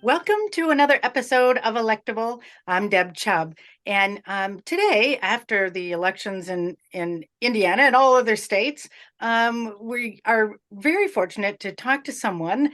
Welcome to another episode of Electable. I'm Deb Chubb. And today, after the elections in Indiana and all other states, we are very fortunate to talk to someone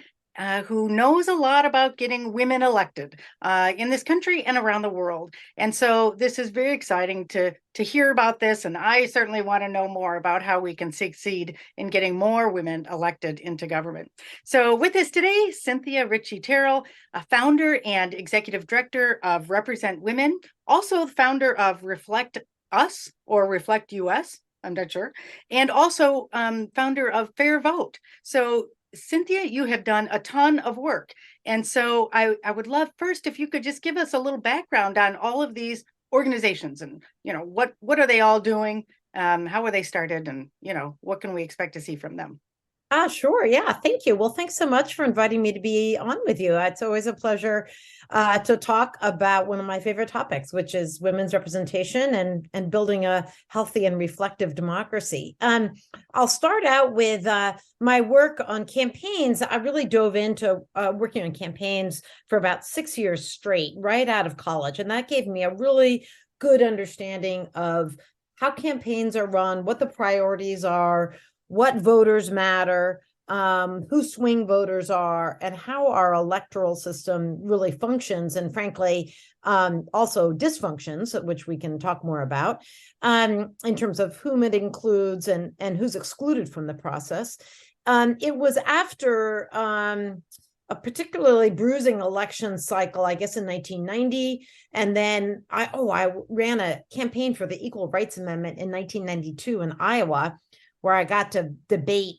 who knows a lot about getting women elected in this country and around the world. And so this is very exciting to hear about this. And I certainly want to know more about how we can succeed in getting more women elected into government. So with us today, Cynthia Richie-Terrell, a founder and executive director of Represent Women, also founder of Reflect Us or Reflect US, I'm not sure, and also founder of Fair Vote. So Cynthia, you have done a ton of work. And so I would love first if you could just give us a little background on all of these organizations and, what are they all doing? How were they started? And, what can we expect to see from them? Sure. Yeah. Thank you. Well, thanks so much for inviting me to be on with you. It's always a pleasure to talk about one of my favorite topics, which is women's representation and building a healthy and reflective democracy. I'll start out with my work on campaigns. I really dove into working on campaigns for about 6 years straight, right out of college. And that gave me a really good understanding of how campaigns are run, what the priorities are, what voters matter, who swing voters are, and how our electoral system really functions, and frankly, also dysfunctions, which we can talk more about, in terms of whom it includes and who's excluded from the process. It was after a particularly bruising election cycle, I guess in 1990. And then I ran a campaign for the Equal Rights Amendment in 1992 in Iowa, where I got to debate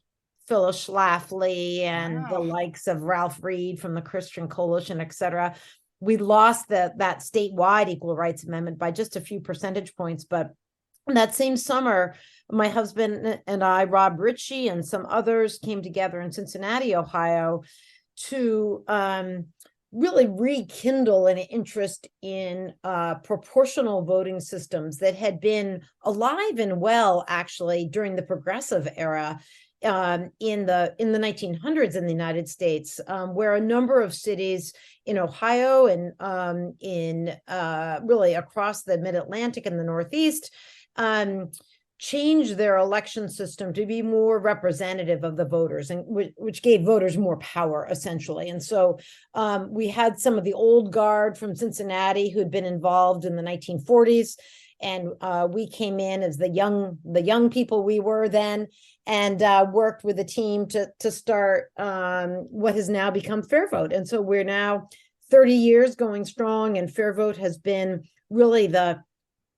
Phyllis Schlafly and the likes of Ralph Reed from the Christian Coalition, et cetera. We lost that statewide Equal Rights Amendment by just a few percentage points. But that same summer, my husband and I, Rob Ritchie, and some others came together in Cincinnati, Ohio, to really rekindle an interest in proportional voting systems that had been alive and well, actually, during the progressive era in the 1900s in the United States, where a number of cities in Ohio and in really across the Mid-Atlantic and the Northeast changed their election system to be more representative of the voters, and which gave voters more power, essentially. And so we had some of the old guard from Cincinnati who had been involved in the 1940s, and we came in as the young people we were then, and worked with the team to start what has now become Fair Vote. And so we're now 30 years going strong, and Fair Vote has been really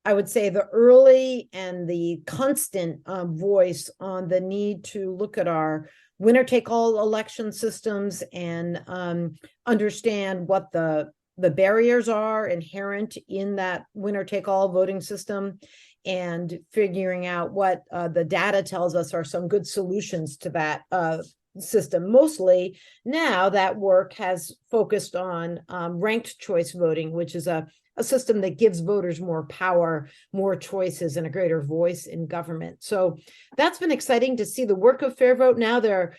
I would say the early and the constant voice on the need to look at our winner-take-all election systems and understand what the barriers are inherent in that winner-take-all voting system, and figuring out what the data tells us are some good solutions to that system. Mostly now that work has focused on ranked choice voting, which is a system that gives voters more power, more choices, and a greater voice in government. So that's been exciting to see the work of Fair Vote. Now there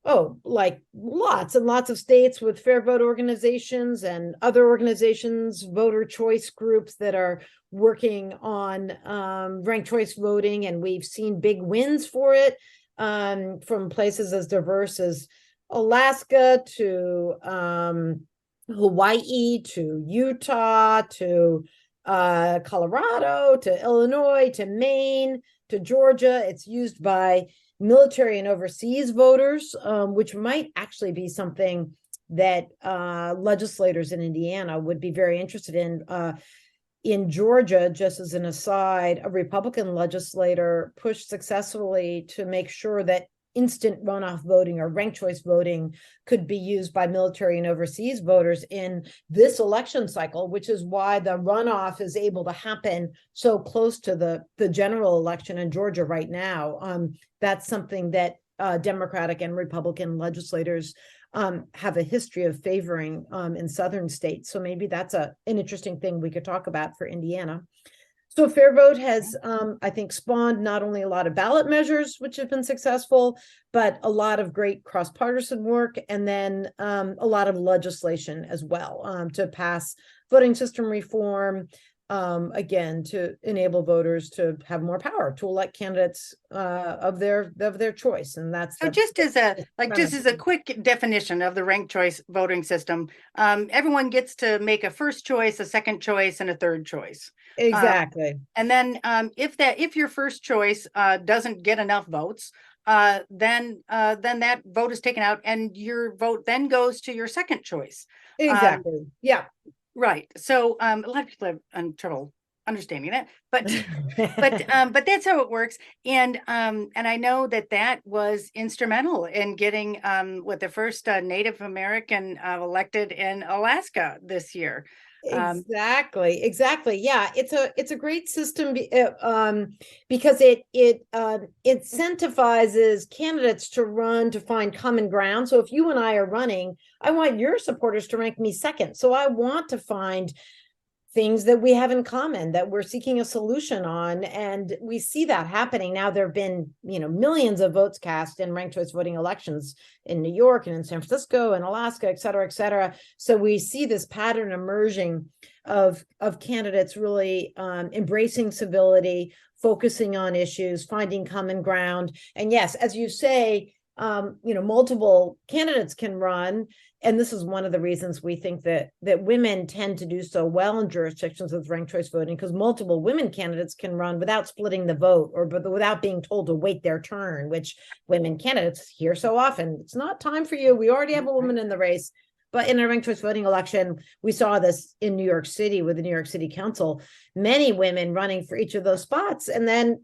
are, like lots and lots of states with Fair Vote organizations and other organizations, voter choice groups that are working on ranked choice voting. And we've seen big wins for it from places as diverse as Alaska to Hawaii to Utah to Colorado to Illinois to Maine to Georgia. It's used by military and overseas voters, which might actually be something that legislators in Indiana would be very interested in. In Georgia, just as an aside, a Republican legislator pushed successfully to make sure that instant runoff voting or ranked choice voting could be used by military and overseas voters in this election cycle, which is why the runoff is able to happen so close to the general election in Georgia right now. That's something that Democratic and Republican legislators have a history of favoring in southern states. So maybe that's an interesting thing we could talk about for Indiana. So Fair Vote has, I think, spawned not only a lot of ballot measures, which have been successful, but a lot of great cross-partisan work, and then a lot of legislation as well to pass voting system reform, again, to enable voters to have more power to elect candidates of their choice, and that's So just as a quick definition of the ranked choice voting system, everyone gets to make a first choice, a second choice, and a third choice. Exactly. And then if your first choice doesn't get enough votes, then that vote is taken out, and your vote then goes to your second choice. Exactly. Yeah. Right. So a lot of people have trouble understanding that, but that's how it works. And I know that was instrumental in getting the first Native American elected in Alaska this year. Exactly. Yeah, it's a great system because it incentivizes candidates to run to find common ground. So if you and I are running, I want your supporters to rank me second. So I want to find things that we have in common that we're seeking a solution on, and we see that happening now. There have been millions of votes cast in ranked choice voting elections in New York and in San Francisco and Alaska, et cetera, et cetera. So we see this pattern emerging of candidates really embracing civility, focusing on issues, finding common ground. And yes, as you say, multiple candidates can run. And this is one of the reasons we think that women tend to do so well in jurisdictions with ranked choice voting, because multiple women candidates can run without splitting the vote or without being told to wait their turn, which women candidates hear so often. It's not time for you. We already have a woman in the race. But in a ranked choice voting election, we saw this in New York City with the New York City Council, many women running for each of those spots. And then,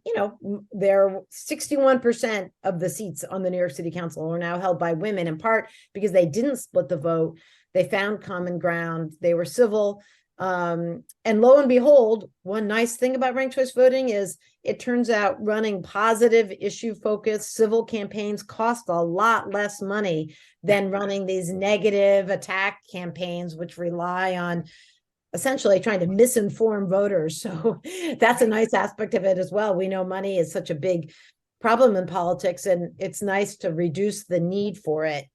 there 61% of the seats on the New York City Council are now held by women, in part because they didn't split the vote. They found common ground. They were civil. And lo and behold, one nice thing about ranked choice voting is it turns out running positive issue focused civil campaigns cost a lot less money than running these negative attack campaigns, which rely on essentially trying to misinform voters. So that's a nice aspect of it as well. We know money is such a big problem in politics, and it's nice to reduce the need for it.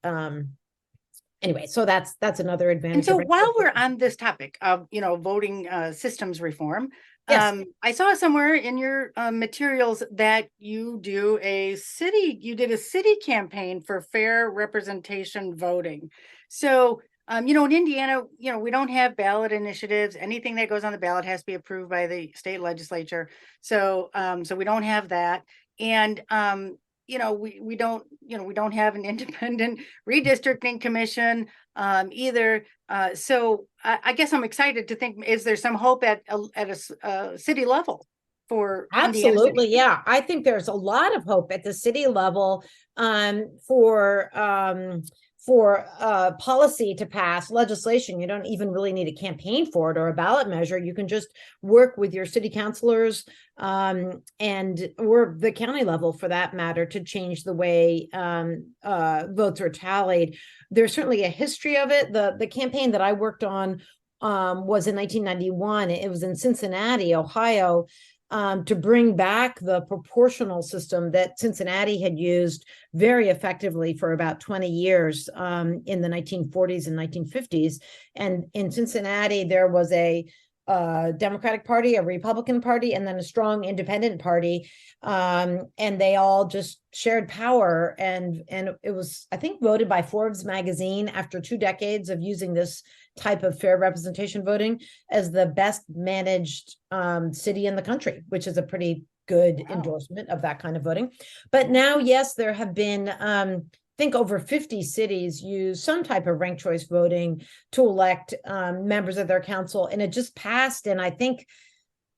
Anyway, so that's another advantage. And so while we're on this topic of voting systems reform, yes. I saw somewhere in your materials that you did a city campaign for fair representation voting. So in Indiana, we don't have ballot initiatives. Anything that goes on the ballot has to be approved by the state legislature. So we don't have that. And we don't have an independent redistricting commission either. So I guess I'm excited to think, is there some hope at a city level for Absolutely. Indiana? Yeah. I think there's a lot of hope at the city level for policy to pass legislation. You don't even really need a campaign for it or a ballot measure. You can just work with your city councilors or the county level, for that matter, to change the way votes are tallied. There's certainly a history of it. The campaign that I worked on was in 1991. It was in Cincinnati, Ohio, to bring back the proportional system that Cincinnati had used very effectively for about 20 years in the 1940s and 1950s. And in Cincinnati, there was a Democratic Party, a Republican Party, and then a strong independent party. And they all just shared power. And it was, I think, voted by Forbes magazine after 2 decades of using this type of fair representation voting as the best managed city in the country, which is a pretty good endorsement of that kind of voting. But now, yes, there have been I think over 50 cities use some type of ranked choice voting to elect members of their council. And it just passed in, I think,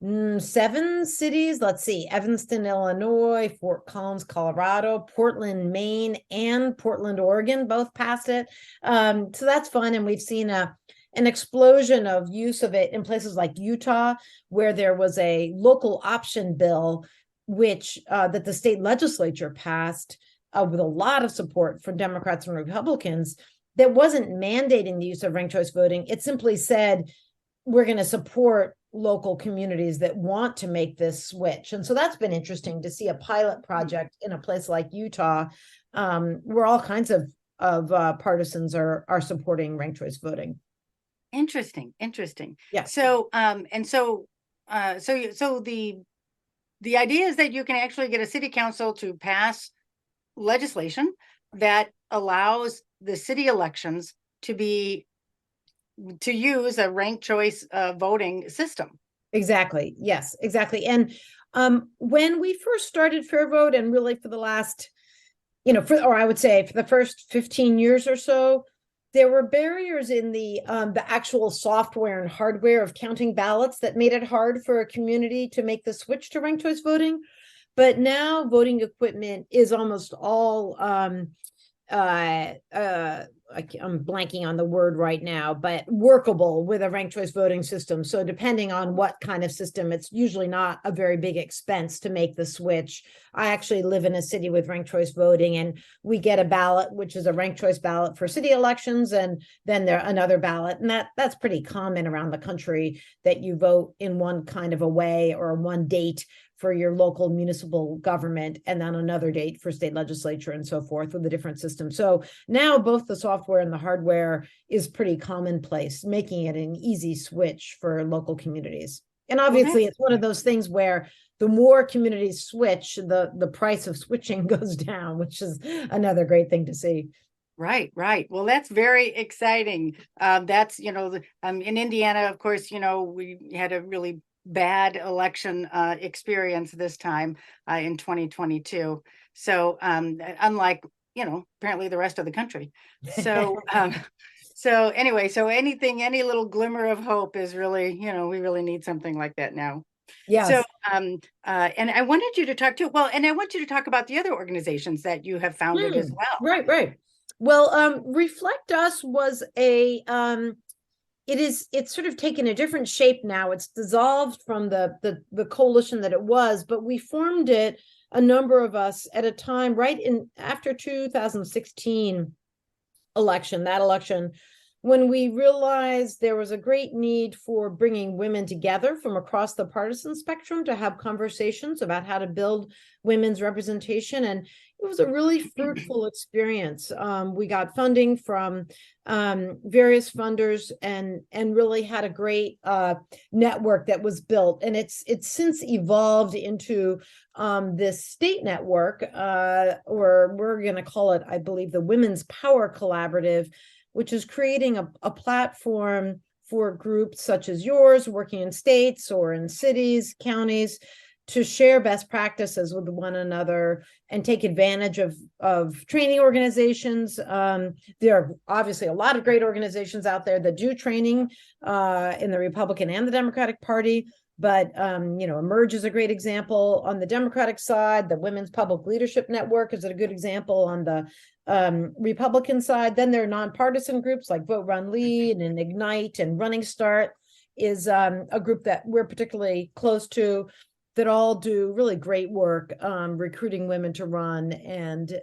7 cities. Let's see: Evanston, Illinois, Fort Collins, Colorado, Portland, Maine, and Portland, Oregon both passed it. So that's fun. And we've seen an explosion of use of it in places like Utah, where there was a local option bill, which that the state legislature passed with a lot of support from Democrats and Republicans, that wasn't mandating the use of ranked choice voting. It simply said, we're going to support local communities that want to make this switch. And so that's been interesting to see a pilot project in a place like Utah, where all kinds of partisans are supporting ranked choice voting. Interesting. Yeah. So, so the idea is that you can actually get a city council to pass legislation that allows the city elections to use a ranked choice voting system. Exactly. Yes, exactly. And when we first started Fair Vote, and really for the last, or I would say for the first 15 years or so, there were barriers in the actual software and hardware of counting ballots that made it hard for a community to make the switch to ranked choice voting. But now voting equipment is almost all I'm blanking on the word right now, but workable with a ranked choice voting system. So depending on what kind of system, it's usually not a very big expense to make the switch. I actually live in a city with ranked choice voting, and we get a ballot, which is a ranked choice ballot for city elections, and then there another ballot. And that's pretty common around the country, that you vote in one kind of a way or one date for your local municipal government, and then another date for state legislature and so forth, with a different system. So now both the software and the hardware is pretty commonplace, making it an easy switch for local communities. And obviously, it's one of those things where the more communities switch, the price of switching goes down, which is another great thing to see. Right. Well, that's very exciting. That's, in Indiana, of course, we had a really bad election experience this time in 2022. So unlike, apparently the rest of the country. So so anyway, any little glimmer of hope is really, we really need something like that now. Yes. So and I wanted you to talk to, and I want you to talk about the other organizations that you have founded as well. Right. Well, Reflect Us was it's sort of taken a different shape now. It's dissolved from the coalition that it was, but we formed it, a number of us, at a time right in after 2016 election, when we realized there was a great need for bringing women together from across the partisan spectrum to have conversations about how to build women's representation. And it was a really fruitful experience. We got funding from various funders, and really had a great network that was built. And it's since evolved into this state network, or we're going to call it, I believe, the Women's Power Collaborative, which is creating a platform for groups such as yours, working in states or in cities, counties, to share best practices with one another and take advantage of training organizations. There are obviously a lot of great organizations out there that do training in the Republican and the Democratic Party. But Emerge is a great example on the Democratic side. The Women's Public Leadership Network is a good example on the Republican side. Then there are nonpartisan groups like Vote, Run, Lead, and Ignite, and Running Start is a group that we're particularly close to, that all do really great work recruiting women to run and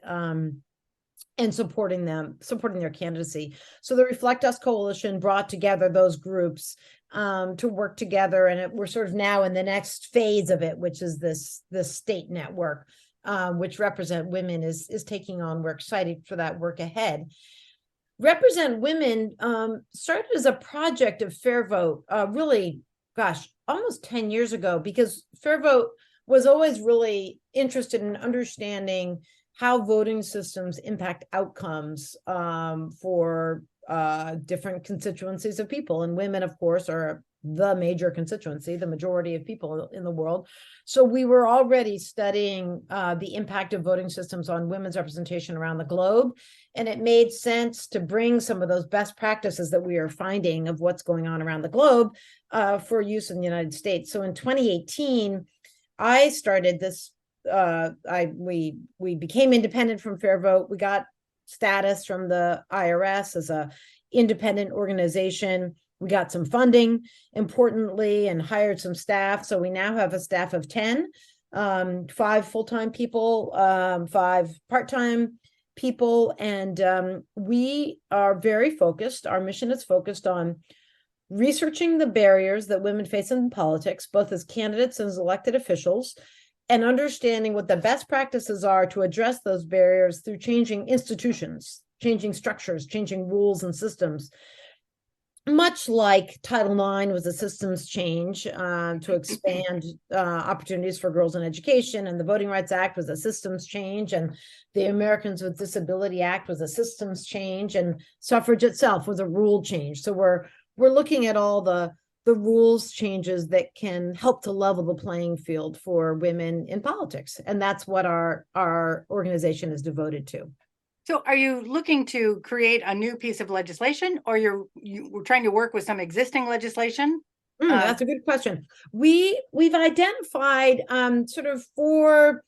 supporting their candidacy. So the Reflect Us Coalition brought together those groups to work together, and we're sort of now in the next phase of it, which is this state network, which Represent Women is taking on. We're excited for that work ahead. Represent Women started as a project of Fair Vote, really, gosh, almost 10 years ago, because Fair Vote was always really interested in understanding how voting systems impact outcomes for different constituencies of people. And women, of course, are the major constituency, the majority of people in the world. So we were already studying the impact of voting systems on women's representation around the globe. And it made sense to bring some of those best practices that we are finding of what's going on around the globe for use in the United States. So in 2018, I started this. We became independent from Fair Vote. We got status from the IRS as a independent organization. We got some funding, importantly, and hired some staff. So we now have a staff of 10, 5 full-time people, 5 part-time people. And we are very focused. Our mission is focused on researching the barriers that women face in politics, both as candidates and as elected officials, and understanding what the best practices are to address those barriers through changing institutions, changing structures, changing rules and systems. Much like Title IX was a systems change to expand opportunities for girls in education, and the Voting Rights Act was a systems change, and the Americans with Disability Act was a systems change, and suffrage itself was a rule change. So we're looking at all the rules changes that can help to level the playing field for women in politics, and that's what our organization is devoted to. So are you looking to create a new piece of legislation, or you're trying to work with some existing legislation? That's a good question. We've identified sort of four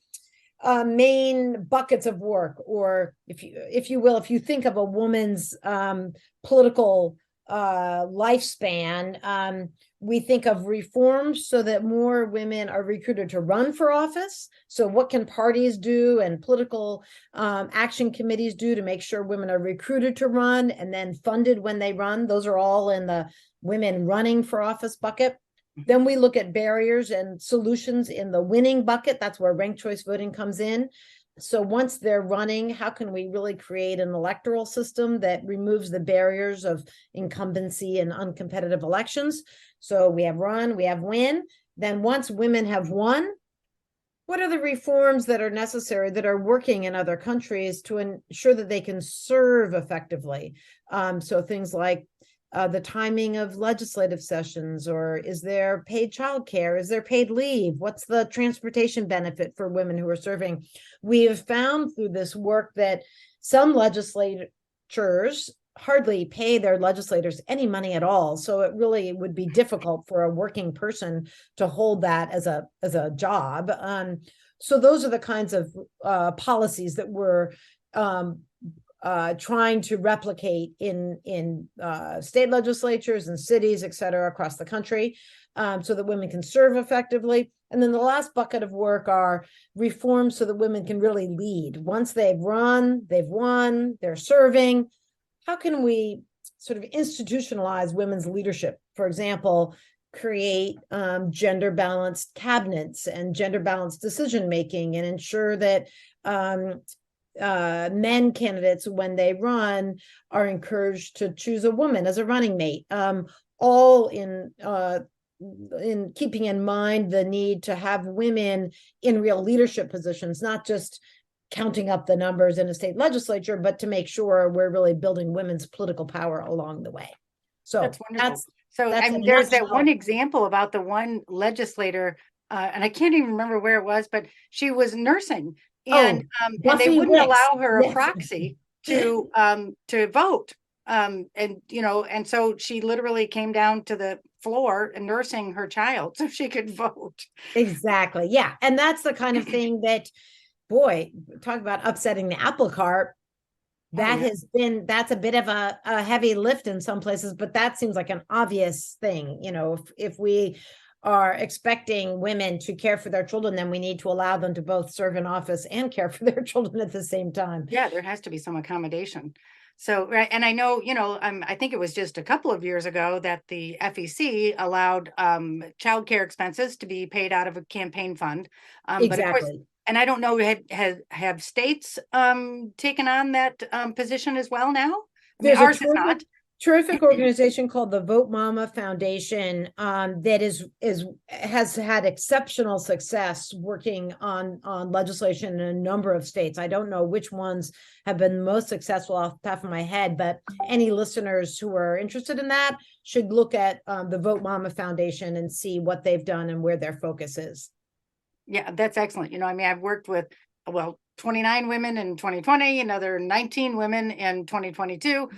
main buckets of work, or if you will, if you think of a woman's political lifespan, we think of reforms so that more women are recruited to run for office. So what can parties do and political action committees do to make sure women are recruited to run and then funded when they run? Those are all in the women running for office bucket. Then we look at barriers and solutions in the winning bucket. That's where ranked choice voting comes in. So once they're running, how can we really create an electoral system that removes the barriers of incumbency and uncompetitive elections? So we have run, we have win. Then once women have won, what are the reforms that are necessary, that are working in other countries to ensure that they can serve effectively? So things like the timing of legislative sessions, or is there paid childcare? Is there paid leave? What's the transportation benefit for women who are serving? We have found through this work that some legislatures hardly pay their legislators any money at all. So it really would be difficult for a working person to hold that as a job. So those are the kinds of policies that we're trying to replicate in state legislatures and cities, et cetera, across the country, so that women can serve effectively. And then the last bucket of work are reforms so that women can really lead. Once they've run, they've won, they're serving, how can we sort of institutionalize women's leadership? For example, create gender balanced cabinets and gender balanced decision making, and ensure that men candidates, when they run, are encouraged to choose a woman as a running mate, all in keeping in mind the need to have women in real leadership positions, not just counting up the numbers in a state legislature, but to make sure we're really building women's political power along the way. So That's wonderful. that's I mean, a there's that nutshell. one example about the one legislator, and I can't even remember where it was, but she was nursing, and they Buffy wouldn't Wicks. allow her a Yes. proxy to vote. And and so she literally came down to the floor and nursing her child so she could vote. Exactly. Yeah. And that's the kind of thing that, boy, talk about upsetting the apple cart. That yeah. That's a bit of a heavy lift in some places, but that seems like an obvious thing. If we are expecting women to care for their children, then we need to allow them to both serve in office and care for their children at the same time. Yeah, there has to be some accommodation. So, right, and I know, I think it was just a couple of years ago that the FEC allowed childcare expenses to be paid out of a campaign fund. But of course, Exactly. and I don't know, have states taken on that position as well now? I mean, There's a ours is not. terrific organization called the Vote Mama Foundation that has had exceptional success working on legislation in a number of states. I don't know which ones have been most successful off the top of my head, but any listeners who are interested in that should look at the Vote Mama Foundation and see what they've done and where their focus is. Yeah, that's excellent. I mean, I've worked with, 29 women in 2020, another 19 women in 2022,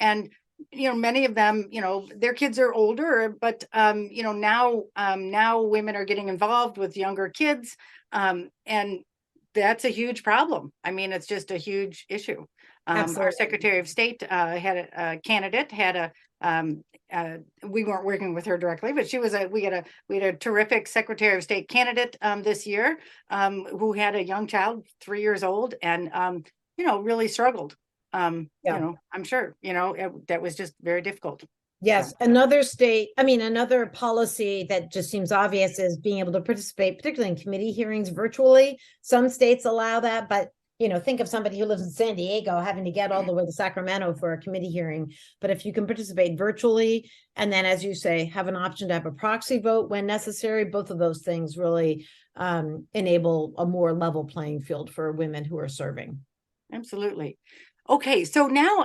and many of them, their kids are older, but now women are getting involved with younger kids, and that's a huge problem. I mean, it's just a huge issue. Our Absolutely. Secretary of State had a candidate, we weren't working with her directly, but we had a terrific Secretary of State candidate this year who had a young child, 3 years old, and really struggled. Yeah. I'm sure, that was just very difficult. Yes, another policy that just seems obvious is being able to participate, particularly in committee hearings virtually. Some states allow that, but think of somebody who lives in San Diego having to get all the way to Sacramento for a committee hearing. But if you can participate virtually, and then, as you say, have an option to have a proxy vote when necessary, both of those things really enable a more level playing field for women who are serving. Absolutely. Okay, so now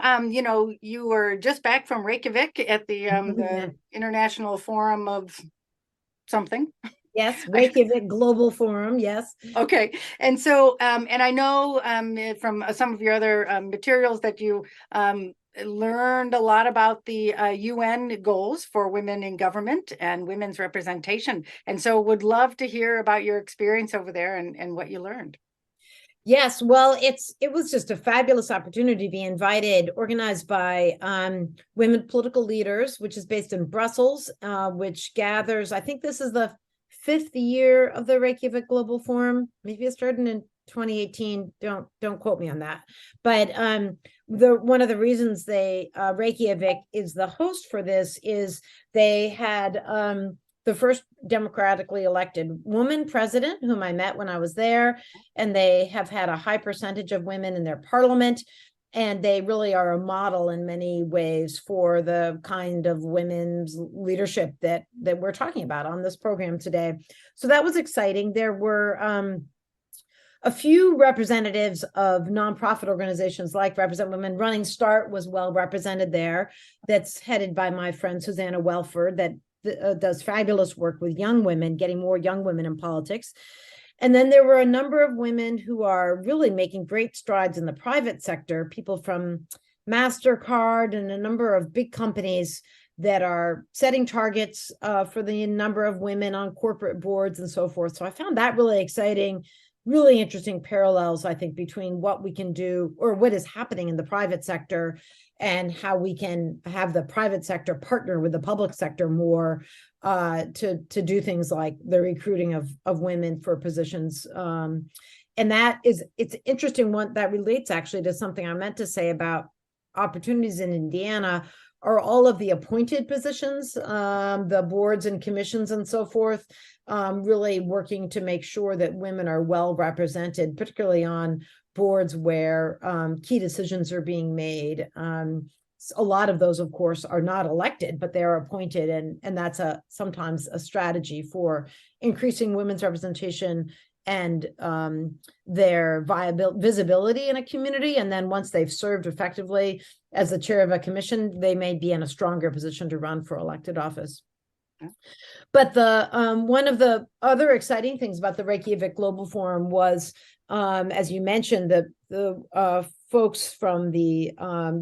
you were just back from Reykjavik at the International Forum of something. Yes, Reykjavik Global Forum, yes. Okay, and so and I know from some of your other materials that you learned a lot about the UN goals for women in government and women's representation, and so would love to hear about your experience over there and what you learned. Yes, well, it was just a fabulous opportunity to be invited, organized by Women Political Leaders, which is based in Brussels, which gathers, I think this is the 5th year of the Reykjavik Global Forum. Maybe it started in 2018. Don't quote me on that. But one of the reasons Reykjavik is the host for this is they had the first democratically elected woman president, whom I met when I was there, and they have had a high percentage of women in their parliament, and they really are a model in many ways for the kind of women's leadership that we're talking about on this program today. So that was exciting. There were a few representatives of nonprofit organizations like Represent Women. Running Start was well represented there. That's headed by my friend Susanna Welford, that does fabulous work with young women, getting more young women in politics. And then there were a number of women who are really making great strides in the private sector, people from MasterCard and a number of big companies that are setting targets for the number of women on corporate boards and so forth. So I found that really exciting, really interesting parallels, I think, between what we can do or what is happening in the private sector and how we can have the private sector partner with the public sector more to do things like the recruiting of women for positions. And it's interesting one that relates actually to something I meant to say about opportunities in Indiana are all of the appointed positions, the boards and commissions and so forth, really working to make sure that women are well represented, particularly on boards where key decisions are being made. A lot of those, of course, are not elected, but they are appointed, and that's sometimes a strategy for increasing women's representation and their visibility in a community. And then once they've served effectively as the chair of a commission, they may be in a stronger position to run for elected office. But one of the other exciting things about the Reykjavik Global Forum was, as you mentioned, the folks from the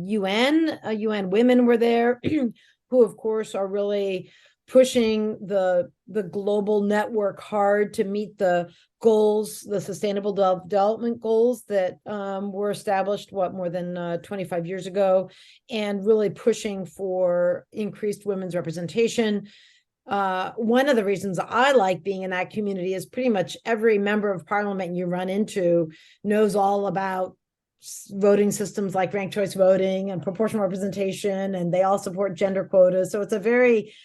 UN women were there, who of course are really pushing the global network hard to meet the goals, the sustainable development goals that were established more than 25 years ago, and really pushing for increased women's representation. One of the reasons I like being in that community is pretty much every member of parliament you run into knows all about voting systems like ranked choice voting and proportional representation, and they all support gender quotas. So it's a very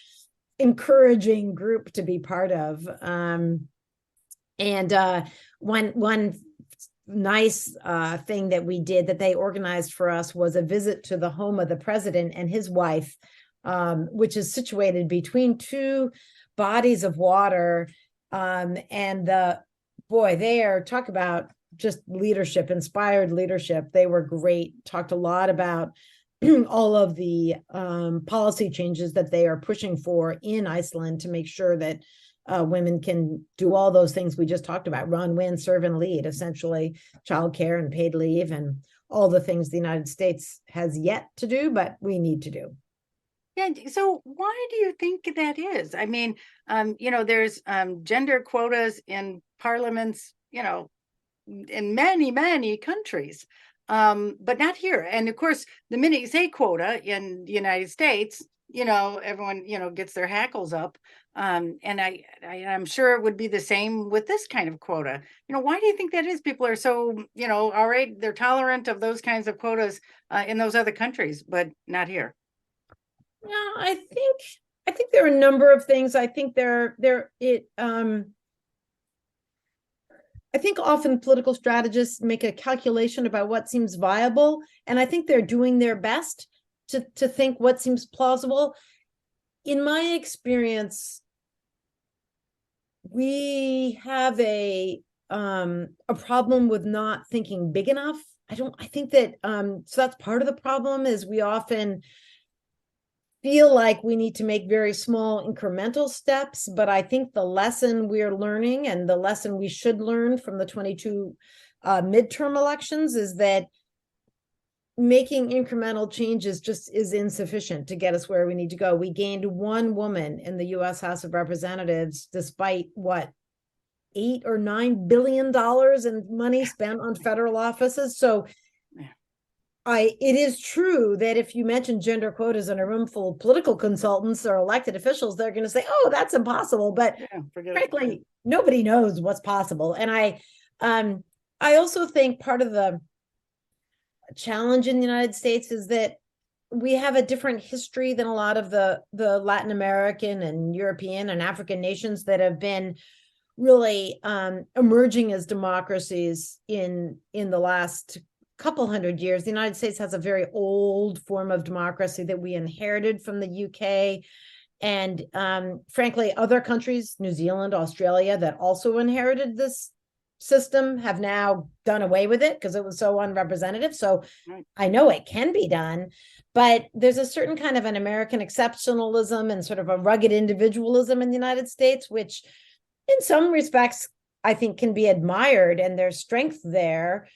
encouraging group to be part of. One nice thing that we did that they organized for us was a visit to the home of the president and his wife, which is situated between two bodies of water. They talk about just leadership, inspired leadership. They were great, talked a lot about all of the policy changes that they are pushing for in Iceland to make sure that women can do all those things we just talked about: run, win, serve, and lead, essentially childcare and paid leave and all the things the United States has yet to do, but we need to do. Yeah, so why do you think that is? I mean, there's gender quotas in parliaments, in many, many countries, but not here. And of course, the minute you say quota in the United States, everyone, gets their hackles up. And I'm sure it would be the same with this kind of quota. Why do you think that is? People are so, all right, they're tolerant of those kinds of quotas in those other countries, but not here. Yeah, I think there are a number of things. I think I think often political strategists make a calculation about what seems viable, and I think they're doing their best to think what seems plausible. In my experience, we have a problem with not thinking big enough. I think that so that's part of the problem is we often feel like we need to make very small incremental steps, but I think the lesson we're learning and the lesson we should learn from the 22 midterm elections is that making incremental changes just is insufficient to get us where we need to go. We gained one woman in the US House of Representatives, despite what, $8 or $9 billion in money spent on federal offices. So it is true that if you mention gender quotas in a room full of political consultants or elected officials, they're going to say, "Oh, that's impossible." But frankly, nobody knows what's possible. And I also think part of the challenge in the United States is that we have a different history than a lot of the Latin American and European and African nations that have been really emerging as democracies in the last couple hundred years. The United States has a very old form of democracy that we inherited from the UK. And frankly, other countries, New Zealand, Australia, that also inherited this system have now done away with it because it was so unrepresentative. So I know it can be done, but there's a certain kind of an American exceptionalism and sort of a rugged individualism in the United States, which in some respects, I think can be admired and there's strength there.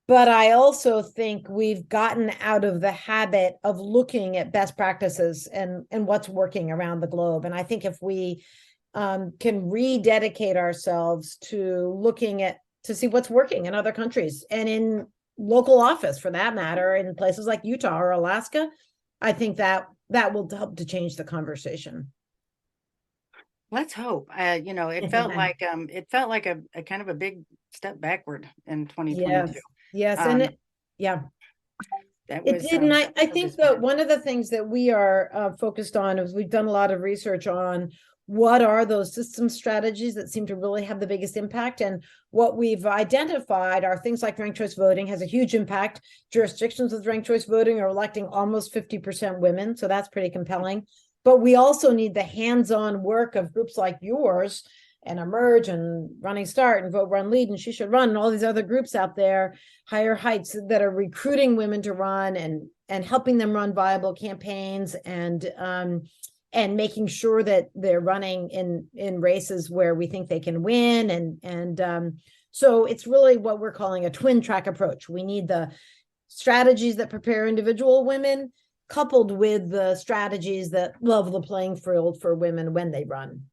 But I also think we've gotten out of the habit of looking at best practices and what's working around the globe. And I think if we can rededicate ourselves to looking to see what's working in other countries and in local office, for that matter, in places like Utah or Alaska, I think that will help to change the conversation. Let's hope. It felt like a kind of a big step backward in 2022. Yes, and it did. And I think that one of the things that we are focused on is we've done a lot of research on what are those system strategies that seem to really have the biggest impact. And what we've identified are things like ranked choice voting has a huge impact. Jurisdictions with ranked choice voting are electing almost 50% women. So that's pretty compelling. But we also need the hands-on work of groups like yours and Emerge and Running Start and Vote, Run, Lead, and She Should Run, and all these other groups out there, Higher Heights, that are recruiting women to run and helping them run viable campaigns and making sure that they're running in races where we think they can win. So it's really what we're calling a twin track approach. We need the strategies that prepare individual women, coupled with the strategies that level the playing field for women when they run.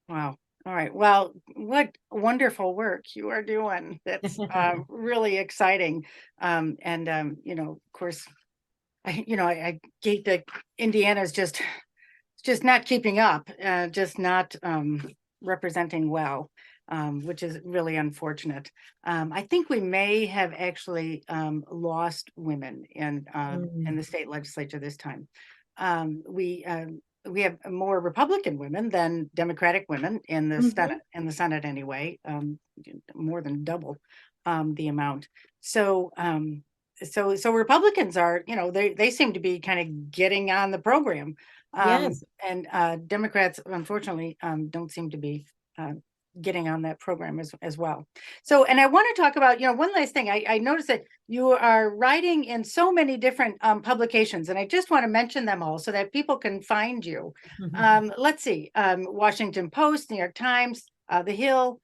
Wow. All right. Well, what wonderful work you are doing. That's really exciting. Of course, I gate that Indiana's just not keeping up, just not representing well, which is really unfortunate. I think we may have actually lost women in the state legislature this time. We have more Republican women than Democratic women in the Senate anyway, more than double the amount. So Republicans are, they seem to be kind of getting on the program. Yes. And Democrats, unfortunately, don't seem to be getting on that program as well. So, and I want to talk about, one last thing. I noticed that you are writing in so many different publications, and I just want to mention them all so that people can find you. Let's see, Washington Post, New York Times, The Hill,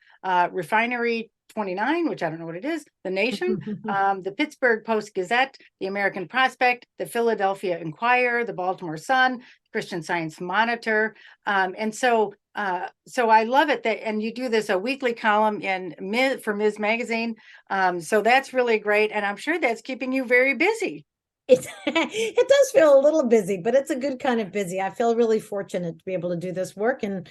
Refinery 29, which I don't know what it is, The Nation, the Pittsburgh Post-Gazette, the American Prospect, the Philadelphia Inquirer, the Baltimore Sun, Christian Science Monitor. So I love it that, and you do this a weekly column for Ms. Magazine. So that's really great. And I'm sure that's keeping you very busy. It does feel a little busy, but it's a good kind of busy. I feel really fortunate to be able to do this work and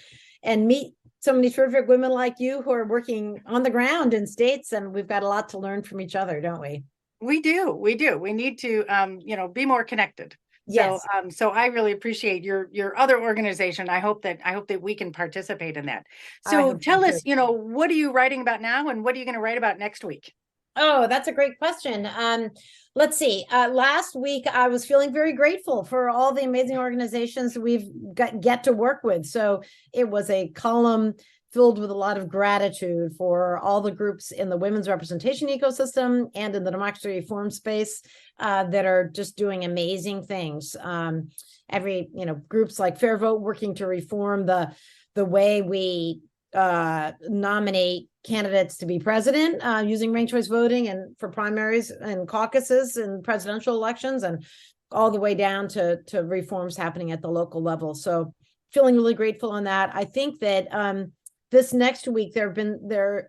meet so many terrific women like you who are working on the ground in states, and we've got a lot to learn from each other, don't we? We do. We need to, be more connected. So, Yes, so I really appreciate your other organization. I hope that we can participate in that. I So hope so tell too. us, what are you writing about now, and what are you going to write about next week? Oh, that's a great question. Let's see. Last week, I was feeling very grateful for all the amazing organizations we've get to work with. So it was a column filled with a lot of gratitude for all the groups in the women's representation ecosystem and in the democracy reform space that are just doing amazing things. Groups like Fair Vote working to reform the way we nominate candidates to be president using ranked choice voting and for primaries and caucuses and presidential elections, and all the way down to reforms happening at the local level. So feeling really grateful on that. I think that this next week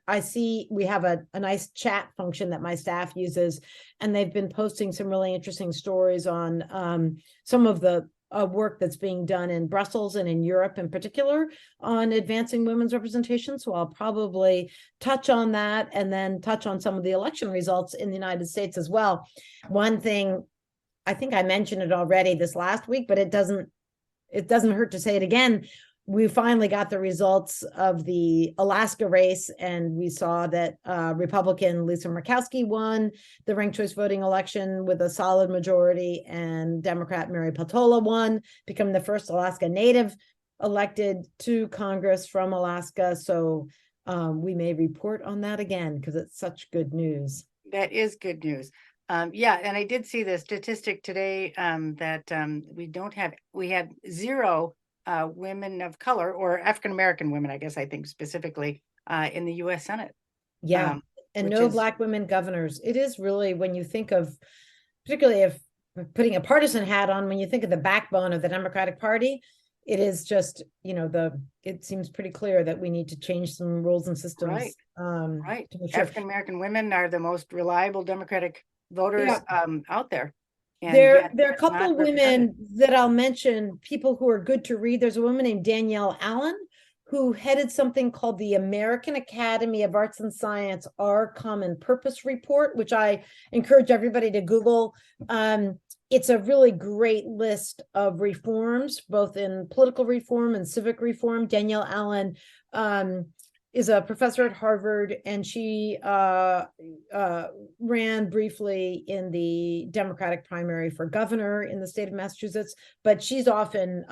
I see we have a nice chat function that my staff uses, and they've been posting some really interesting stories on some of the work that's being done in Brussels and in Europe in particular on advancing women's representation. So I'll probably touch on that and then touch on some of the election results in the United States as well. One thing, I think I mentioned it already this last week, but it doesn't hurt to say it again. We finally got the results of the Alaska race, and we saw that Republican Lisa Murkowski won the ranked choice voting election with a solid majority, and Democrat Mary Peltola won, becoming the first Alaska Native elected to Congress from Alaska. So we may report on that again because it's such good news. That is good news. Yeah, and I did see the statistic today that we have zero women of color, or African American women, I guess I think specifically, in the U.S. Senate. Yeah. Um, And which no is Black women governors. It is really, when you think of, particularly if putting a partisan hat on, when you think of the backbone of the Democratic Party, it is just, it seems pretty clear that we need to change some rules and systems. right. To make sure. African American women are the most reliable Democratic voters Yeah. out there, and There, yet there are a couple not of represented. women that I'll mention, people who are good to read. There's a woman named Danielle Allen who headed something called the American Academy of Arts and Science, Our Common Purpose Report, which I encourage everybody to Google. It's a really great list of reforms, both in political reform and civic reform. Danielle Allen is a professor at Harvard, and she ran briefly in the Democratic primary for governor in the state of Massachusetts, but she's often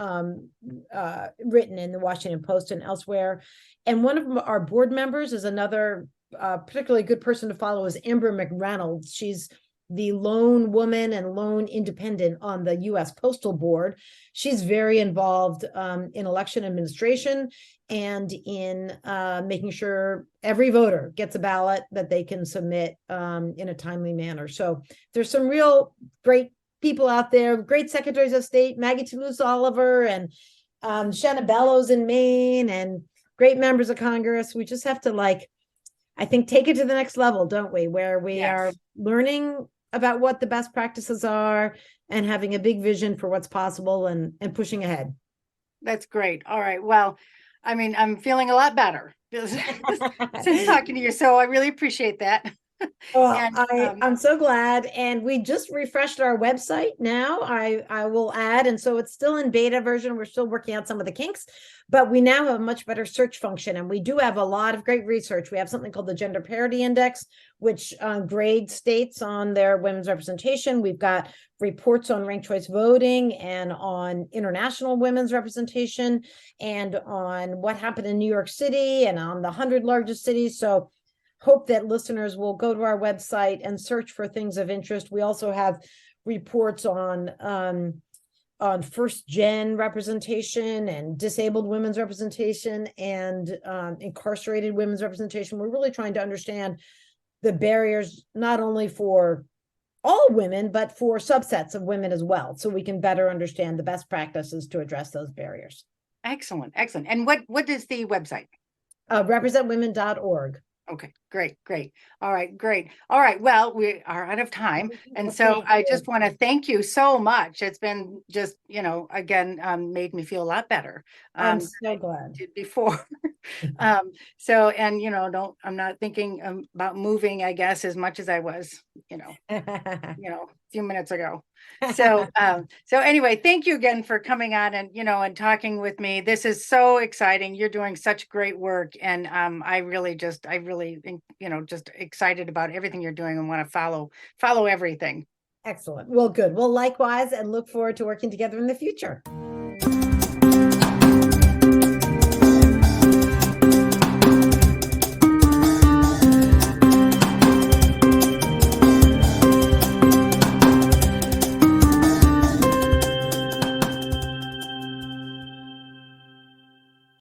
written in the Washington Post and elsewhere. And one of our board members is another particularly good person to follow, is Amber McReynolds. She's the lone woman and lone independent on the U.S. Postal Board. She's very involved in election administration and in making sure every voter gets a ballot that they can submit in a timely manner. So there's some real great people out there, great secretaries of state, Maggie Toulouse Oliver and Shanna Bellows in Maine, and great members of Congress. We just have to, I think, take it to the next level, don't we? Where we Yes. are learning about what the best practices are and having a big vision for what's possible and pushing ahead. That's great. All right. Well, I mean, I'm feeling a lot better since talking to you, so I really appreciate that. Well, And I'm so glad. And we just refreshed our website now. I will add, and so it's still in beta version. We're still working out some of the kinks, but we now have a much better search function, and we do have a lot of great research. We have something called the Gender Parity Index, which grades states on their women's representation. We've got reports on ranked choice voting and on international women's representation and on what happened in New York City and on the 100 largest cities. So hope that listeners will go to our website and search for things of interest. We also have reports on first gen representation and disabled women's representation and incarcerated women's representation. We're really trying to understand the barriers, not only for all women, but for subsets of women as well, so we can better understand the best practices to address those barriers. excellent, excellent. And what is the website? Representwomen.org. Okay, great. All right, great. All right, well, we are out of time. And so Okay. I just want to thank you so much. It's been just, again, made me feel a lot better. I'm so glad. Did before. So, and don't, I'm not thinking about moving, I guess, as much as I was, a few minutes ago. So anyway, thank you again for coming on and talking with me. This is so exciting. You're doing such great work, and I really think, just excited about everything you're doing and want to follow everything. Excellent. Well, good. Well, likewise, and look forward to working together in the future.